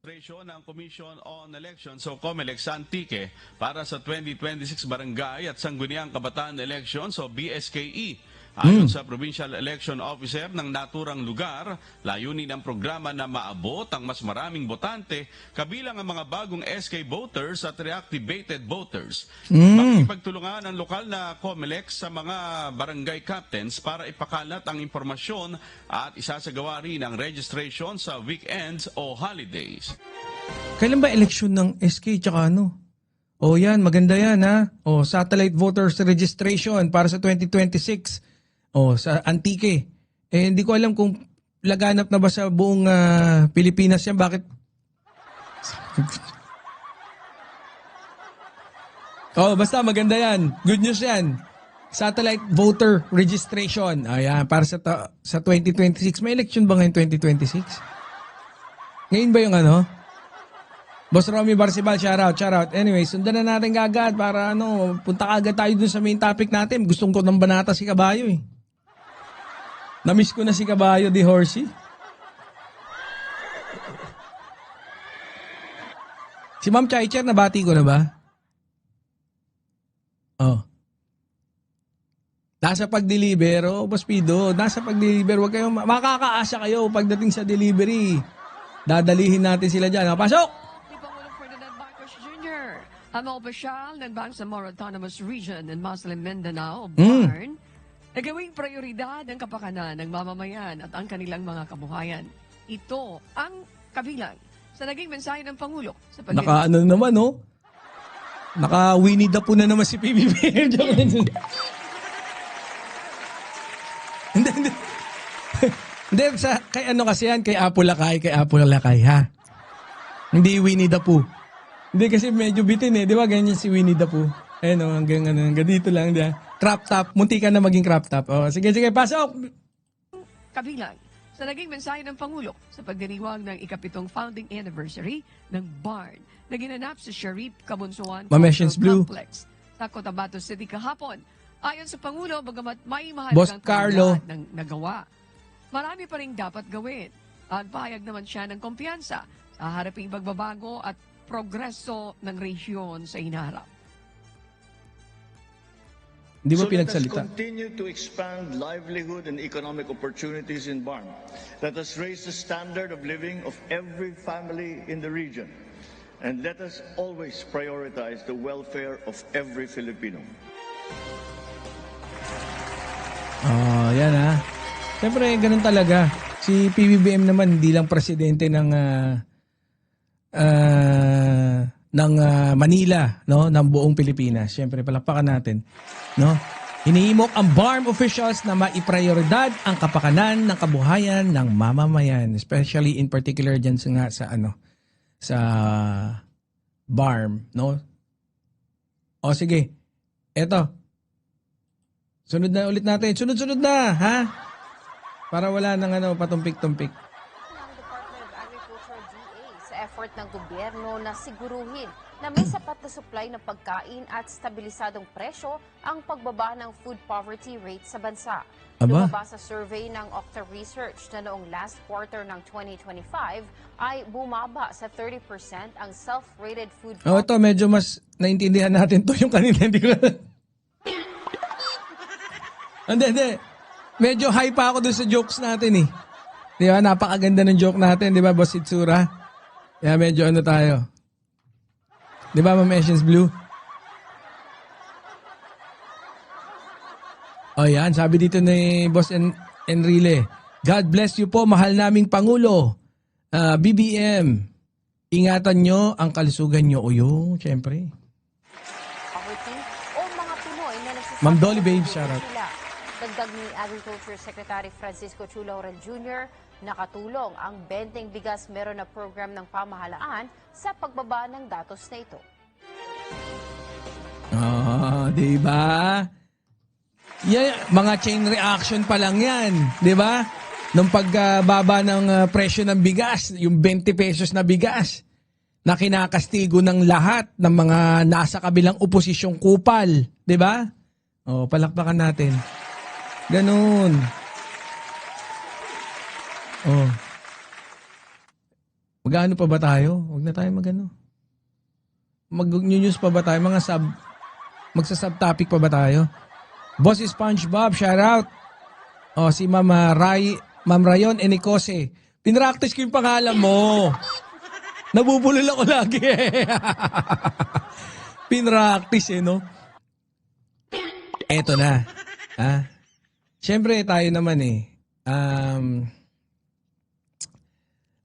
Registration ng Commission on Elections o COMELEC sa Antique para sa 2026 Barangay at Sangguniang Kabataan Elections o BSKE. Ayon sa Provincial Election Officer ng naturang lugar, layunin ng programa na maabot ang mas maraming botante kabilang ang mga bagong SK voters at reactivated voters. Makikipagtulungan ang lokal na COMELEC sa mga barangay captains para ipakalat ang impormasyon at isasagawa rin ang registration sa weekends o holidays. Kailan ba eleksyon ng SK tsaka ano? O yan, maganda yan ha. O satellite voters registration para sa 2026. O sa Antique. Eh hindi ko alam kung laganap na ba sa buong Pilipinas yan. Bakit? Oh, basta maganda yan. Good news yan. Satellite voter registration. Ayan, para sa 2026. May election ba ngayon 2026? Ngayon ba yung ano? Boss Romy Barcibal, shoutout. Anyway, sundan na natin agad para punta agad tayo dun sa main topic natin. Gustong ko ng banata si Kabayo eh. Namiss ko na si Kabayo di Horsey. Si Ma'am Chaicher, nabati ko na ba? Oh. Nasa pag-deliver, Boss Pido, nasa pag-deliver. Huwag kayong, makakaasa kayo pagdating sa delivery. Dadalihin natin sila dyan. Pasok! Si Pangulong Ferdinand Marcos Jr., ang mga opisyal ng Bangsamoro Autonomous Region in Muslim Mindanao, BARN, na gawing prioridad ang kapakanan ng mamamayan at ang kanilang mga kabuhayan. Ito ang kabilang sa naging mensahe ng Pangulo sa Naka-ano naman, no? Naka-Winnie the Pooh na naman si PBBM. Hindi. Hindi, kay ano kasi yan, kay Apo Lakay, ha? Hindi Winnie the Pooh. Hindi kasi medyo bitin eh, di ba? Ganyan si Winnie the Pooh. Ayun, hanggang dito lang, di ba? Crop top, munti ka na maging crop top. Oh, sige, pasok! Kabilang sa naging mensahe ng Pangulo sa pagdiriwang ng ika-7th founding anniversary ng BARN na ginanap sa Sharif Kabunsuan Mameshens Blue Complex sa Cotabato City kahapon. Ayon sa Pangulo, bagamat may Boss mahalagang Carlo ng nagawa, marami pa rin dapat gawin. At pahayag naman siya ng kumpiyansa sa haraping pagbabago at progreso ng rehiyon sa hinaharap. Hindi mo So let us pinagsalita. continue to expand livelihood and economic opportunities in Barn. Let us raise the standard of living of every family in the region. And let us always prioritize the welfare of every Filipino. Oh, yan ha. Siyempre, ganun talaga. Si PBBM naman, hindi lang presidente ng Manila, no, ng buong Pilipinas. Siyempre, palakpakan natin, no? Hinihimok ang BARM officials na maiprioridad ang kapakanan ng kabuhayan ng mamamayan, especially in particular diyan sa BARM, no? O sige. Eto. Sunod na ulit natin. Sunod na, ha? Para wala nang patumpik-tumpik. Ng Department of Agriculture DA sa effort ng gobyerno na siguruhin na may sapat na supply ng pagkain at stabilisadong presyo ang pagbaba ng food poverty rate sa bansa. Aba? Lumabas sa survey ng Octa Research na noong last quarter ng 2025 ay bumaba sa 30% ang self-rated food Oh, ito medyo mas naintindihan natin to yung kanina. Hindi ko Hindi. Medyo high pa ako dun sa jokes natin eh. Di ba? Napakaganda ng joke natin. Di ba, Boss Itsura? Kaya medyo tayo. Di ba, Ma'am Essence Blue? O yan, sabi dito ni Boss Enrile. God bless you po, mahal naming Pangulo. BBM, ingatan nyo ang kalusugan nyo. O yun, syempre. poverty o mga Pinoy na nagsasaka Ma'am Dolly ng Babe, sila. shoutout. Dagdag ni Agriculture Secretary Francisco Chulauren Jr., nakatulong ang benteng bigas meron na program ng pamahalaan sa pagbaba ng datos na ito. Di ba? Mga chain reaction pa lang yan, di ba? Nung pagbaba ng presyo ng bigas, yung 20 pesos na bigas, na kinakastigo ng lahat ng mga nasa kabilang oposisyong kupal, di ba? O, palakpakan natin. Ganun. Oh. Mag-ano pa ba tayo? Huwag na tayo mag-ano. Mag-news pa ba tayo? Magsa-subtopic pa ba tayo? Boss SpongeBob, shout out. Oh, si Ma'am Rayon Enicose. Pinractice ko yung pangalan mo. Nabubulol ako lagi eh. Pinractice no? Eto na. Ha? Siyempre tayo naman eh.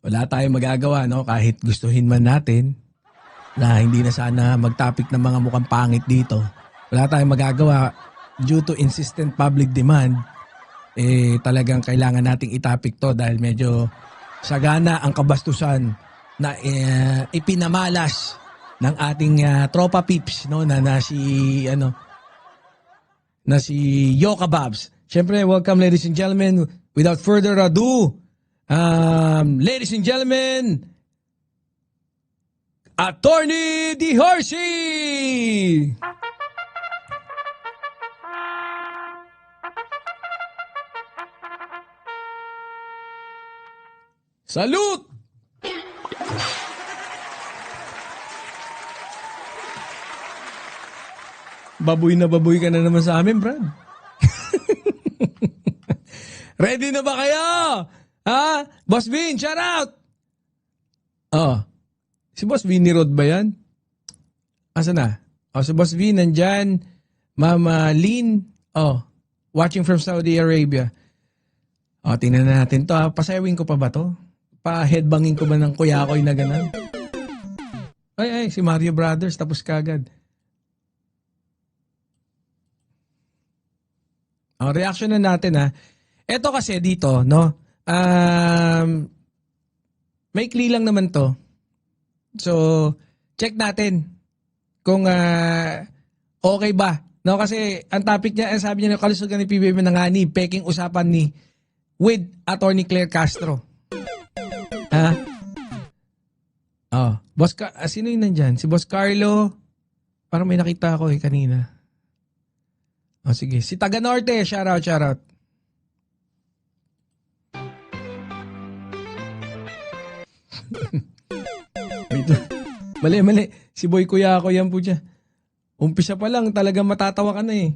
Wala tayong magagawa, no? Kahit gustuhin man natin na hindi na sana mag-topic ng mga mukhang pangit dito. Wala tayong magagawa due to insistent public demand. Talagang kailangan nating itopic to dahil medyo sagana ang kabastusan na ipinamalas ng ating tropa peeps, no? Na si Yoka Babs. Siyempre, welcome ladies and gentlemen. Without further ado, ladies and gentlemen, Attorney D. Horsey! Salute! Baboy na baboy ka na naman sa amin, Brad. Ready na ba kayo? Ha? Boss Vin, shout out! Oh. Si Boss Vin ni Rod ba yan? Asa na? Oh, si Boss Vin nandyan. Mama Lynn. Oh. Watching from Saudi Arabia. Oh, tingnan na natin to. Pasayawin ko pa ba to? Pa-headbangin ko ba ng kuya-koy na ganun? Ay, si Mario Brothers. Tapos kagad. Oh, reaction na natin ha. Ito kasi dito, no? Maikli lang naman to. So, check natin kung okay ba. No, kasi ang topic niya, sabi niya, kalusugan ni PBB na nga ni peking usapan ni with Attorney Claire Castro. Ha? Oh, sino yun nandyan? Si Boss Carlo. Parang may nakita ako kanina. Oh, sige. Si Taga Norte, shout out. Mali. Si Boy Kuya ako yan po siya. Umpisa pa lang, talagang matatawa ka na eh.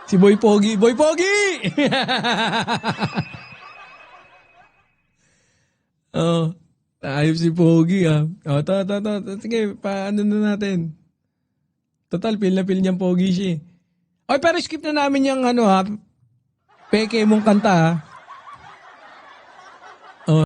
Si Boy Pogi! Boy Pogi! Oh, ayos si Pogi ah. Oh, sige, paano na natin? Total, pil na pil niyang Pogi siya. Oy, pero skip na namin yung peke mong kanta ha.